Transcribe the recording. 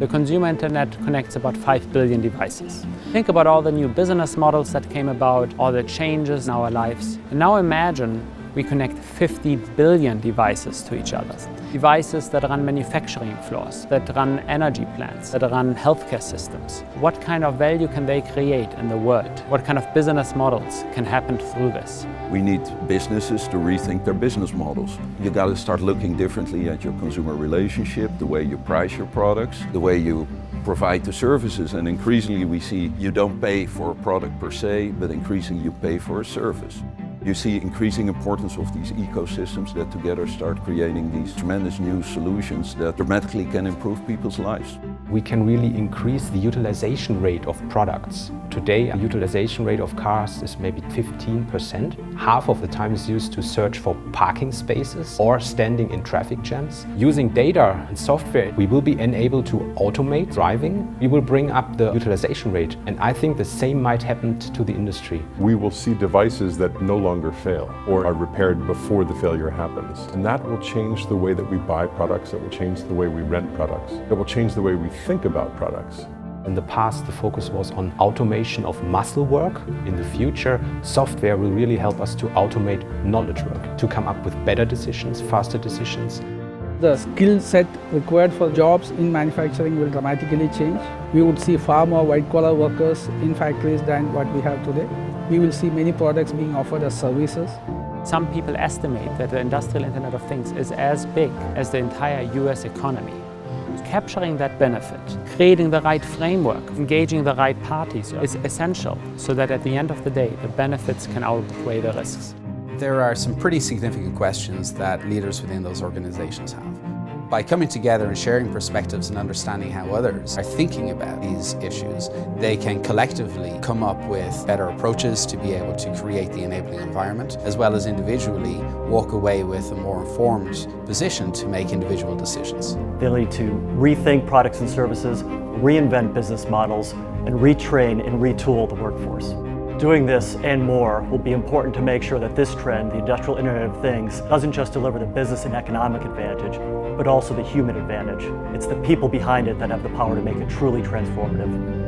The consumer internet connects about 5 billion devices. Think about all the new business models that came about, all the changes in our lives. And now imagine we connect 50 billion devices to each other. Devices that run manufacturing floors, that run energy plants, that run healthcare systems. What kind of value can they create in the world? What kind of business models can happen through this? We need businesses to rethink their business models. You got to start looking differently at your consumer relationship, the way you price your products, the way you provide the services, and increasingly we see you don't pay for a product per se, but increasingly you pay for a service. You see increasing importance of these ecosystems that together start creating these tremendous new solutions that dramatically can improve people's lives. We can really increase the utilization rate of products. Today, the utilization rate of cars is maybe 15%. Half of the time is used to search for parking spaces or standing in traffic jams. Using data and software, we will be enabled to automate driving. We will bring up the utilization rate, and I think the same might happen to the industry. We will see devices that no longer fail or are repaired before the failure happens. And that will change the way that we buy products, it will change the way we rent products, it will change the way we think about products. In the past, the focus was on automation of muscle work. In the future, software will really help us to automate knowledge work, to come up with better decisions, faster decisions. The skill set required for jobs in manufacturing will dramatically change. We would see far more white-collar workers in factories than what we have today. We will see many products being offered as services. Some people estimate that the industrial Internet of Things is as big as the entire US economy. Capturing that benefit, creating the right framework, engaging the right parties is essential so that at the end of the day, the benefits can outweigh the risks. There are some pretty significant questions that leaders within those organizations have. By coming together and sharing perspectives and understanding how others are thinking about these issues, they can collectively come up with better approaches to be able to create the enabling environment, as well as individually walk away with a more informed position to make individual decisions. The ability to rethink products and services, reinvent business models, and retrain and retool the workforce. Doing this and more will be important to make sure that this trend, the industrial Internet of Things, doesn't just deliver the business and economic advantage, but also the human advantage. It's the people behind it that have the power to make it truly transformative.